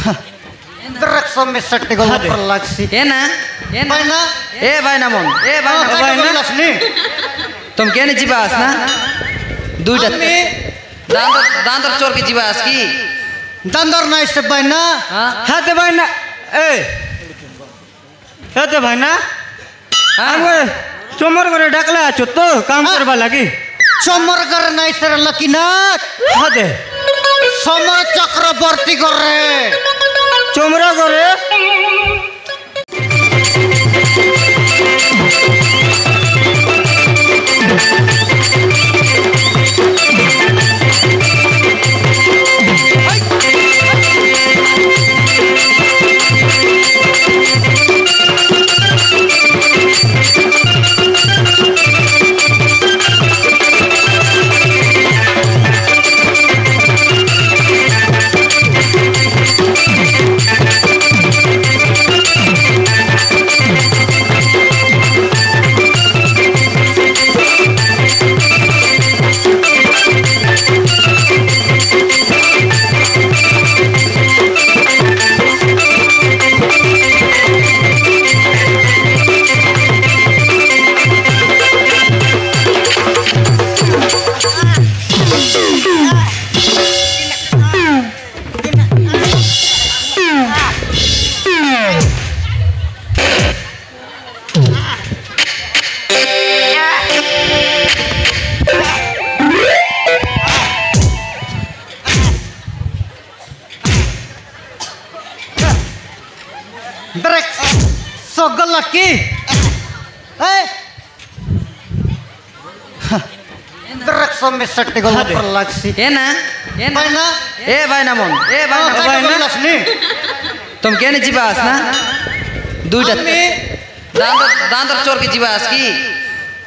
Direkso mesek gol perlaksi. Enak, Baina, baina mon, baina nih. तुम क्या नहीं जीवास ना दूध दांतर चोर के जीवास की दांतर ना इससे बाइना हाँ तो बाइना हाँ तो बाइना हमको चोमर करे डाकला चुत्तो काम करवा लगी चोमर करे ना इससे लकीनाथ हाँ दे समर चक्रवर्ती करे चोमरा करे Sogol laki, direkso mesek gol perlaksi. enak, Baina, baina mon, baina nih. तुम क्या नहीं जीवास ना दूध दांतर चोर के जीवास की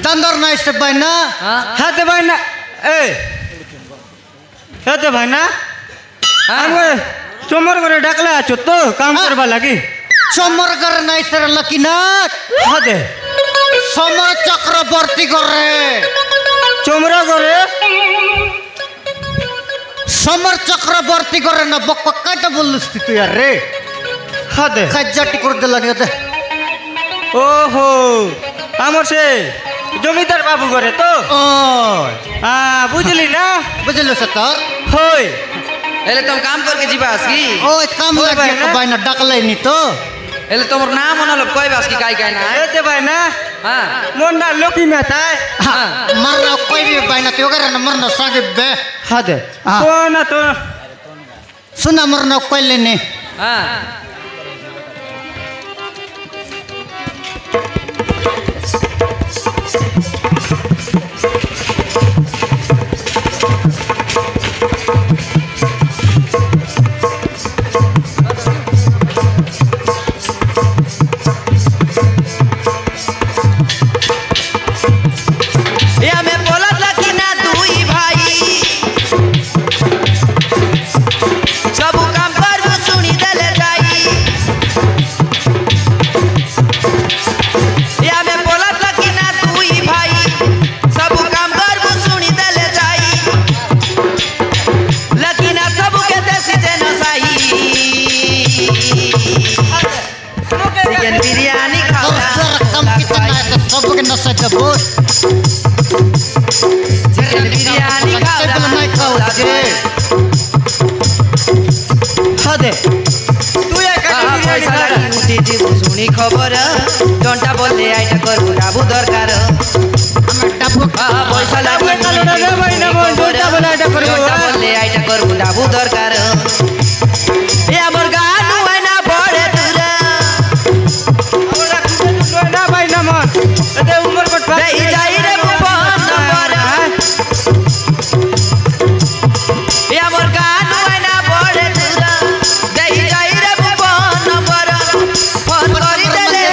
दांतर ना इससे बाइना हाँ तो बाइना हाँ तो बाइना हमको चोमर करे डाकला चुत्तो काम करवा लगी चोमर करे ना इससे लकीनाथ हाँ दे समर चक्रवर्ती करे चोमरा करे समर चक्रवर्ती करे ना बक काय तो बोललीस तू यार रे हाँ दे काजाटी कर दिला नहीं होते ओहो आमर से जमीदार बाबू करे तो बुझली ना बुझलो सतर होय एले तुम काम करके जीवास की ओए काम लगे बाइना डाकले नहीं तो एले तुमर नाम होना कोई बास की काय ना है ते बाइना हाँ मोन्ना लोकी में था मरना कोई भी बाइना तो करे ना मरना सागे बे हाँ दे तो ना तो सुना मरना कोई लेने हाँ bos. Chicken biryani Hade. Tu ya biryani শুনি খবর জনটা বললে আইটা করব ডাবু দরকার আমার ডাবু পয়সা লাগবে জনটা বললে আইটা করব ডাবু দরকার এ আমার গান হয় না বড়ে দূরা আমরা না ভাই না মন এতে উমর কট ভাই যাই রে ভুবন নম্বর এ আমার গান হয় না বড়ে দূরা যাই যাই রে ভুবন নম্বর ফোন করি দেলে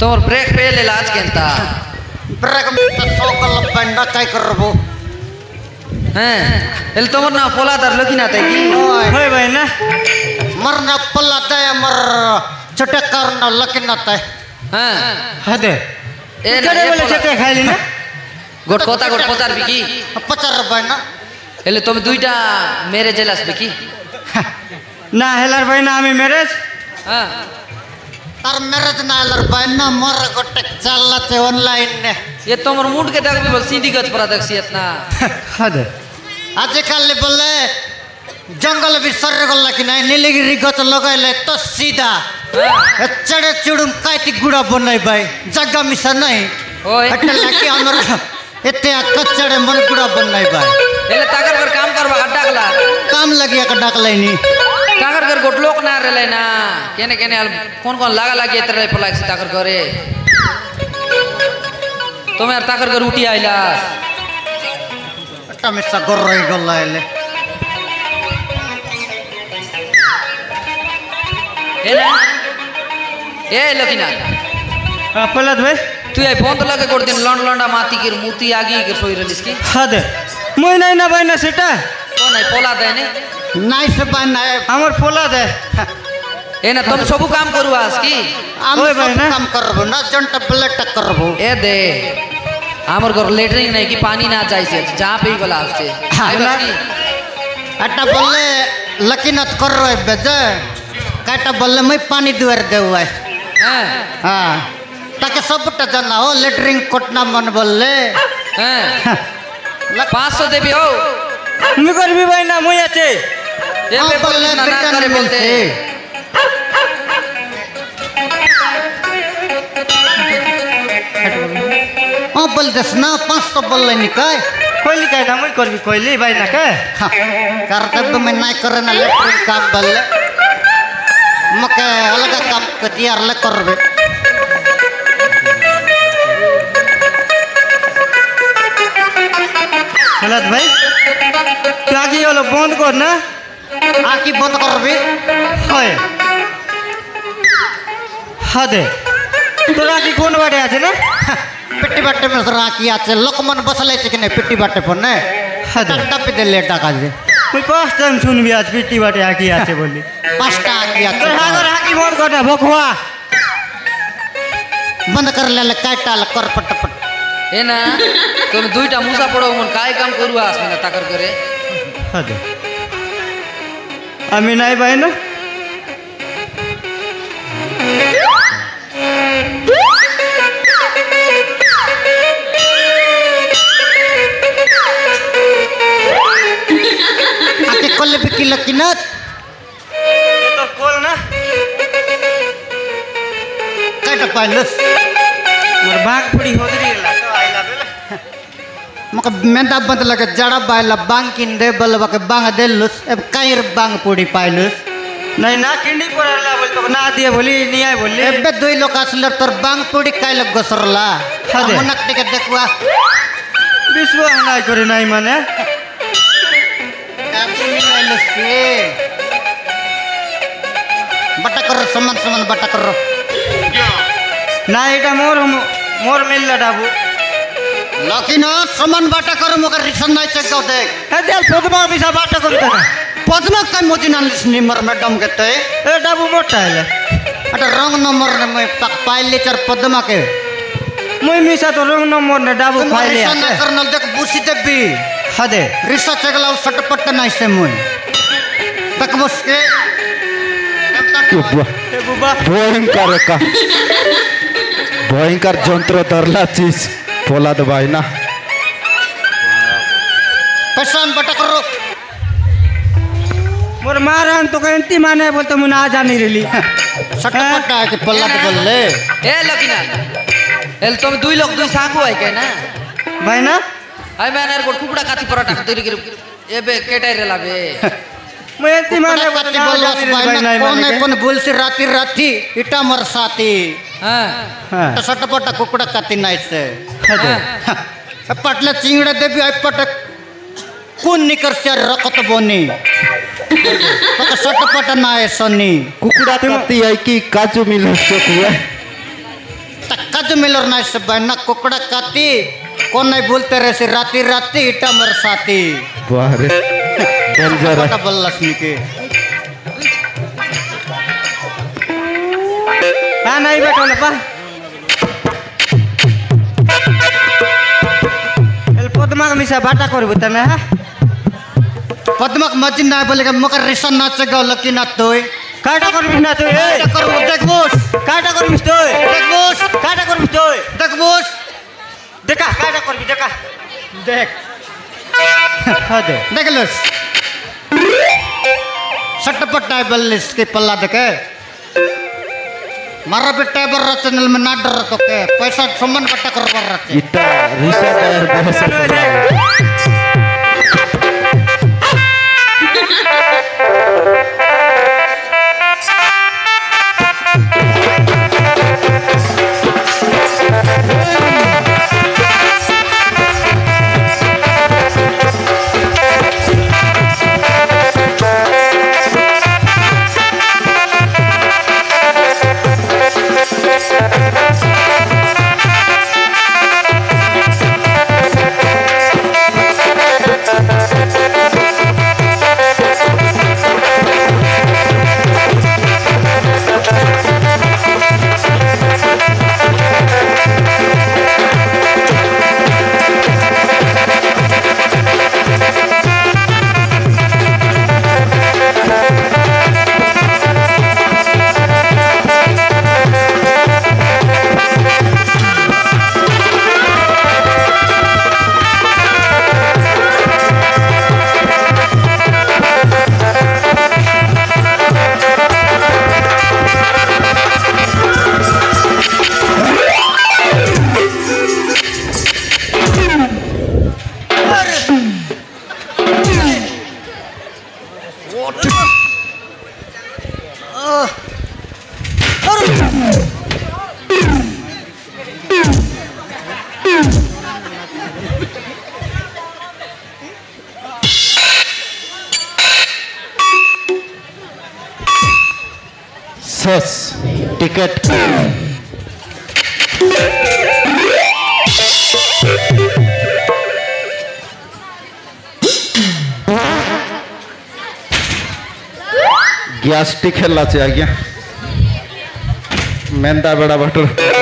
तोर ब्रेक फेल इलाज केंता ब्रेक में तो सोकल बंडा काय करबो हैं एल तोमर ना पोला दर लकी ना तै की होय भाई ना मरना पल्ला दे मर छोटे करना लकी ना तय हैं हदे ए केड़े बोले चटे खाइली ना गोट पोतार बिकी 50 रुपया ना एले तुम दुईटा मेरे जेलास बिकी ना हेलार भाई ना आमी मैरिज हां तार मैरिज ना लर बहना मर गोटे चलला ते ऑनलाइन ने ये तोमर मूड के देख भी बोल सीधी गच प्रदक्षियत ना हदे आजकल बोले जंगल भी सर गल्ला कि नहीं नीलगिरी गच लगाइले तो सीधा चढ़े चुड़ुम काटी गुड़ा बनाई भाई जगह मिसा नहीं ओए अटल लगी हमरा एते कचड़े मन गुड़ा बनाई भाई एले ताकर कर काम करवा डाकला काम लगी का डाकलाई नी ताकर कर गोटलोक ना रेले ना केने केने कौन लागा लागी एतरे पलाक से ताकर करे तुम यार ताकर कर उठी आइला अट्टा मिसा गोर रही गल्ला एले ए ना ए लकीना पलत भाई तू ये फोन तो लगे कोड दिन लंडा माती की मूर्ति आगी के सोई रलिस की हदे मुई नहीं ना भाई ना सेटा तो नहीं पोला दे ने नाइस बना है हमर पोला दे ए ना तुम सब काम करू आज की हम ओए भाई सब ना। काम करबो ना जंट ब्लेट करबो ए दे हमर घर लेटरिंग नहीं की पानी ना जाई से जहां पे गला से हाँ, ना। अट्टा बोले लकीनत कर रहे बेजे काटा बोले मैं पानी दुआर दे हुआ है हैं हाँ ताकि सब जना हो लेटरिंग कोटना मन बोले हैं 500 देबी हो मी करबी भाई ना मुई आचे ये हाँ, पे बोले ना ब्रिटेन करे बोलते मिलते। हाँ बोल दस ना 500 बोल निकाय कोइली काय ना मुई करबी कोइली भाई ना के कर्तव्य में नहीं करे ना लेटरिंग काम बोले मके अलग काम कटियार ले करबे पलत भाई तू आगे वाला बंद कर ना आखी बंद करबे होय हदे तोरा की कोन बाटे আছে ना पिट्टी बाटे में सर आखी आचे लोकमन बसले छे कि नहीं पिट्टी बाटे पर ने हदे टप्पी दे ले टाका जे मुई फर्स्ट टाइम सुनबी आज पिट्टी बाटे आकी আছে बोली पांचटा आखी आचे तो हागर हाकी बंद कर ना भखवा बंद कर ले काटा ले कर पट पट ए ना तुम दुईटा मुसा पड़ो मन काय काम करू आज में ताकर करे हदे আমি নাই ভাই না आके कोले बिकी लकीनत তো কোল না काटा पाइलस मोर बाग पड़ी होदरी गेला तो आइला बेला मके मेंदा बंद लगे जड़ा बाइला बांग किन दे बलवा के बांग देलुस अब कायर बांग पूड़ी पाइलस नहीं ना किंडी पड़ला बोल तो ना दिए बोली नहीं आए बोली एबे दुई लोग असले तोर बांग पूड़ी काइल गसरला हदे। मनक टिके देखवा विश्वास नहीं करे नहीं माने आइलस के बटा करो समान समान बटा करो ना এটা মোর মোর মিললা ডাবু लकीनत समान बटा करो मगर रिसन नहीं चेक दो देख এ দেল প্রথমা বিসা বাটা করতে না पदमा का मोजिना निमर मैडम कहते এ ডাবু মোটা হইলা अटा रंग नंबर ने मैं पक पाइले चर पदमा के মুই মিসা তো রং নম্বর না ডাবু খাইলে रिसन আছে ना करनल देख बुसी देबी হদে रिसा चगला सटपट नहीं से मुई तक बस के এ বুবা ভয়ঙ্কর ভয়ঙ্কর যন্ত্র ধরলা চিজ পোলাদ ভাই না पहचान बटा करो मोर मारन तो कहती माने बोलते मुना आ जानी रेली सटपट है कि पल्ला तो बोल ले ए लकीना एल तुम दुई लोग दुई साखो है के ना भाई ना आई मैंने को टुकड़ा काती पराठा देरी के एबे केटाई रेला बे मैं एंती माने कति बोलते बोलस भाई ना कौन कौन बोल से राती राती इटा मर साथी हां हां तो सटपट कुकड़ा कति नहीं से हदे पटले चिंगड़े देवी आई पट कौन निकर से रखत बोनी तो सटपट ना है सनी কুকুড়া কাতি আই কি কাজু মিল চকুয়া तक राजू मिलर ना से बहना कुकड़ा काती कौन नहीं बोलते रहे से राती राती इटा मर साथी वाह रे डेंजर पता बल्लस निके हाँ नहीं बैठो लपा पद्मा मिसा बाटा कर बुतना है पद्मक मजिन ना बोलेगा मकर रिसन ना चगा लकी ना तोय काटा कर बिना तो ए कर देख बोस काटा कर मिस तो देख बोस काटा कर मिस तो देख बोस देखा काटा कर भी देखा देख हाँ दे देख लस सटपट टेबल लिस्ट के पल्ला देखे मारा पे टेबल चैनल में ना डर तो के पैसा सम्मान कट्टा कर पर रखे इटा रिसर्च यार बहुत सस टिकट गैस टिक खेलना चाहिए आज्ञा मेहनता बड़ा बटर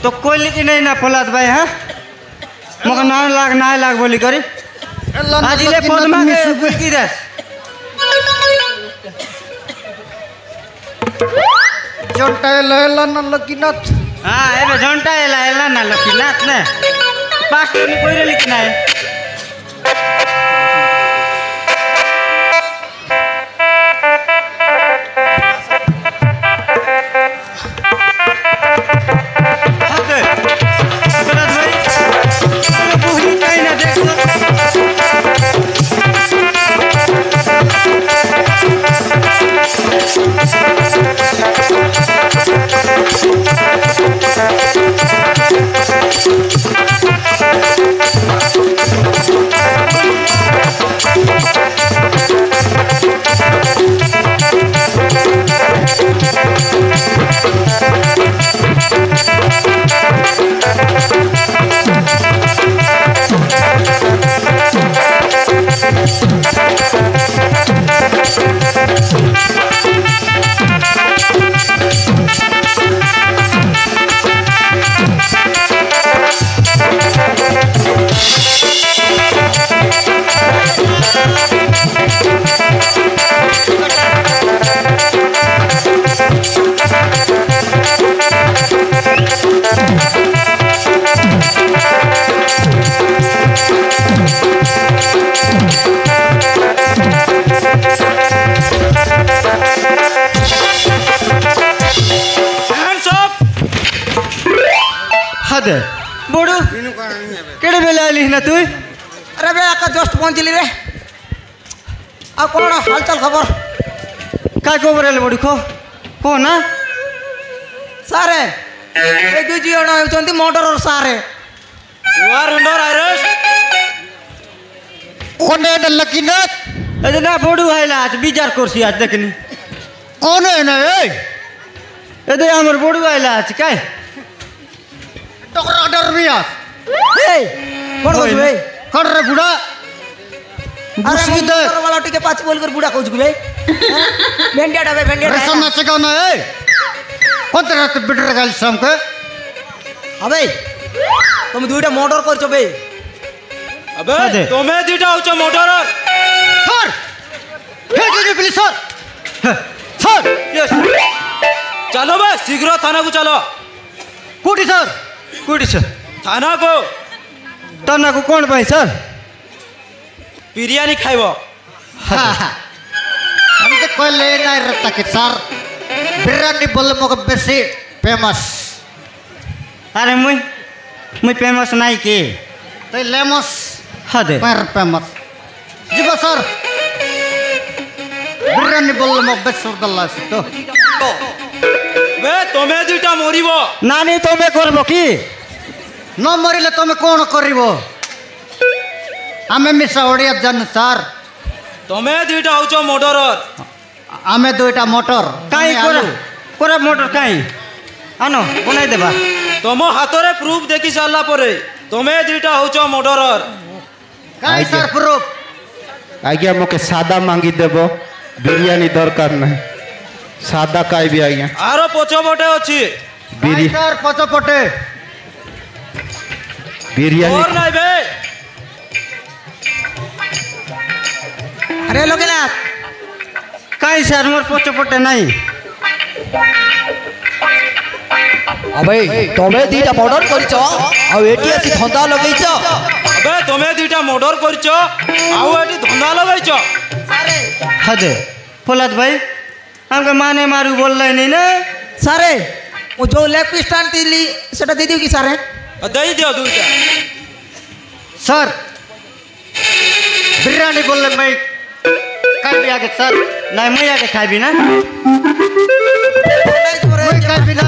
तो कोई लिखी नहीं ना फौलाद भाई हाँ मगर ना लाग बोली करी आज ले पद्मा के की दस जोंटा एला ना लकीनाथ हाँ एबे झंटा एला ना लकीनाथ ने पास तो नहीं कोई लिखना है बोडू केड़े बेले आली ना तू अरे बे आका जस्ट पहुंचली रे आ कौन हालचाल खबर काय खबर है बोडू को ना सारे ए दुई जण हेउचंती मर्डर सारे You are under arrest. कौन है ना लकीनाथ अरे ना बोडू आइला आज विचार करसी आज देखनी कौन है ना এদে আমার বড়ু আইলা আছে কাই टोकरा डर भी आ ए कोन कहू बे कर रे बुढ़ा अरे बुसकी दे मोटर वाला टिके पाँच बोल कर बुढ़ा कहू बे भेंडिया डबे भेंडिया ऐसा नाचे कौन है कौन तेरा तो बिटर गाल शाम के अबे तुम दुईटा मर्डर करछो बे अबे अदे। तुम्हें दिटा होचो मोटरर सर हे जी प्लीज सर सर यस चलो बे शीघ्र थाना को चलो कोटी सर कुडी छ थाना को तना को कौन भाई सर बिरयानी खाइबो हम तो कोई ले नहीं रहता कि सर बिरयानी बोले मगर बेसी फेमस अरे मुई फेमस नाही के तो लेमस हदे पर फेमस जी बस सर बिरयानी बोले मगर बेसी उड़ला से तो बे तुम्हें दिटा मरिबो नानी तुम्हें करबो की न मरिले तुम्हें कौन करिबो आमे मिसा ओडिया जान सर तुम्हें दिटा होचो मोटरर आमे दुईटा मोटर काई कोरा कोरा मोटर काई आनो बनाई देबा तुम हाथरे प्रूफ देखी सारा परे तुम्हें दुईटा होच मर्डरर काई सर प्रूफ आज्ञा मोके सादा मांगी देव बिरयानी दरकार नहीं सादा काई भी आज्ञा आरो पछपटे अच्छी काई सर पछपटे बिरयानी और नहीं बे अरे लोकेनाथ काई सर मोर पछपटे नहीं अबे तमे दीटा मर्डर करिछ आ एटी आसी धंदा लगैछ अबे तुम्हें दुईटा मर्डर करछ आउ एटी धंधा लगाइछ हदे फुलाद भाई हमके माने मारू बोल रहे नहीं ना सारे वो जो लेग पीस टानती सेटा दे दियो कि सारे दे दियो दुईटा सर बिरयानी बोले मैं काई भी आगे सर नहीं मैं आके खाई भी ना काई भी ना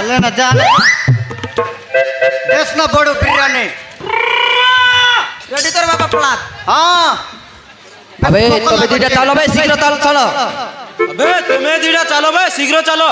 ले ना जाने देश ना बड़ो बिरयानी रेडी कर बाबा पलात हाँ अबे तमे दीटा चलो बे शीघ्र चलो अबे तुम्हें दुईटा चलो बे शीघ्र चलो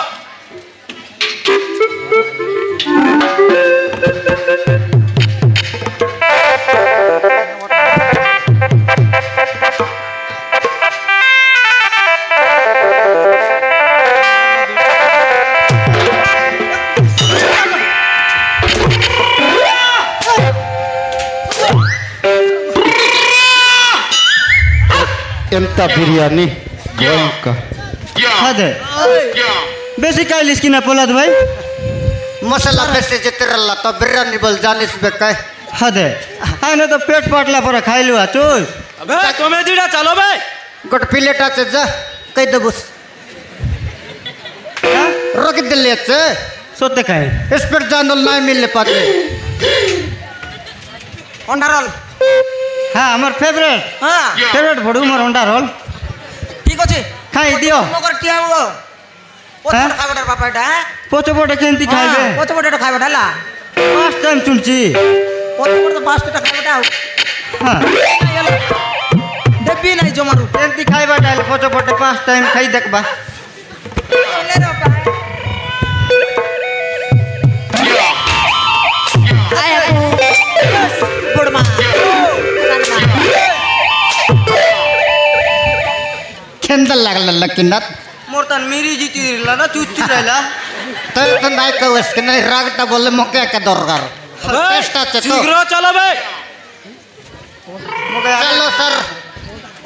एंता बिरयानी भयंकर हदे बेसी काई लिस्की ना फुलाद भाई मसाला बेसे जिते रल्ला तो बिरयानी बोल जानिस बेकाय हदे आने तो पेट पाटला पर खाई लुआ चोस अबे तुम्हें दुईटा चलो बे गोट प्लेट आछे जा कई देबुस रोकी दिल्ली आछे सोते खाई इस पर जानल नहीं मिलने पाते अंडारल हाँ हमार फेवरेट हां फेवरेट भड़ू मोर अंडा रोल ठीक আছে खाई दियो मगर टिया वो पोचपट खाइबटा बापा एटा पोचोपोटे केंती खाइबे पोचपट एटा खाइबटा ला पांच टाइम चुनची पोचपट तो पाँच टा खाइबटा हाँ देबी नहीं जमारू केंती खाइबा डाल पोचोपोटे पांच टाइम खाई देखबा ले रो आया बुड़मा खेंदल लागल लकीनाथ मोर तन मेरी जीती रहला ना चुच्ची रहला तो नहीं कहो इसके नहीं रागटा बोले मौके का दरकार टेस्ट आछे तो शीघ्र चलो बे चलो सर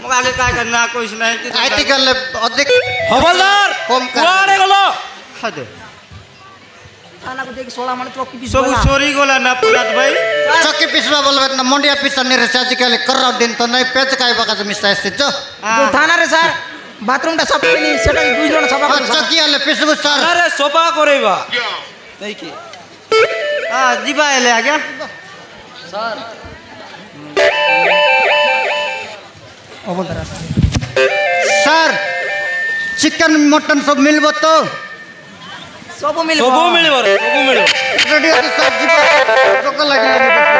मग आगे काय करना कुछ नहीं कि आईटी गले अधिक हवलदार कम कर कुआड़े गलो हदे खाना को देख सोला मन चौकी पीस सब चोरी गोला ना फुलाद भाई चक्की पिसवा बोलबे ना मंडिया पिसा नहीं रे आजकल कर दिन तो नहीं पेच काय बका मिस्ता से जो थाना रे सर बाथरूम टा सब नहीं सेटा दुई जण सफा कर चक्की वाले पिसबु सर अरे सोपा करेबा नहीं की हाँ जीवा ले आ गया सर चिकन मटन सब मिलबो तो ସବୁ ମିଳିବ ସବୁ ମିଳିବ ରେ, ସବୁ ମିଳିବ। ରେଡି ଅଛି ସାର୍ ଯିବା ଚକ ଲାଗିଲାନି ବେଶୀ।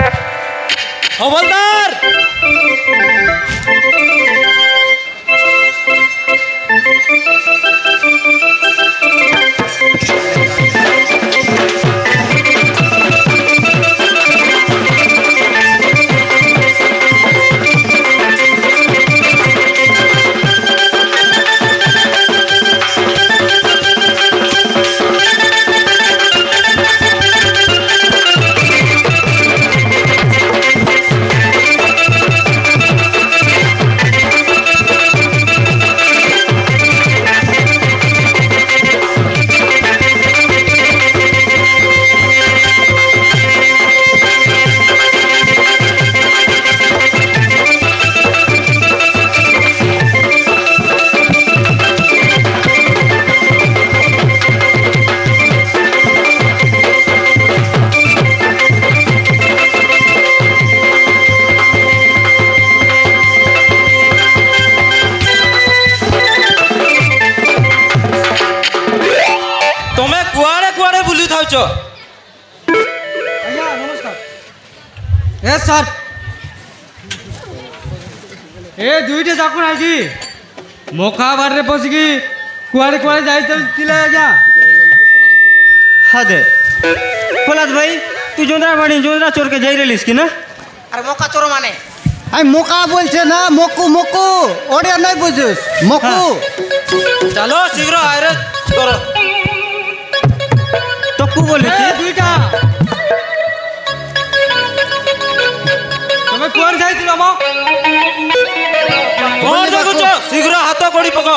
ହବଲଦାର ତମେ କୁଆଡେ କୁଆଡେ ବୁଲି ଥାଉଛ? ଆଜ୍ଞା ନମସ୍କାର। ଏ ସାର୍ ଏ ଦୁଇଟା ଚାକୁଣ ଆଇଛି ମକା ବାଡ଼ିରେ ପଶିକି କୁଆଡ଼େ କୁଆଡ଼େ ଯାଇଥିଲେ ଆଜ୍ଞା। ହଁ ଦେ ପ୍ରହ୍ଲାଦ ଭାଇ ତୁ जोंदरा बाड़ी जोंदरा चोर के जाई रहिस कि ना? আরে মকা চোর মানে আই মোকা বলছে না মকু মকু ওড়িয়া নাই বুঝিস মকু ଚାଲ ଶୀଘ୍ର ଆରେ କର। तो कु बोले दुईटा তুমি কুয়াড়ে যাইছিল মো? କଣ ଜଗୁଛ? ଶୀଘ୍ର ହାତ ଗୋଡ଼ି ପକ।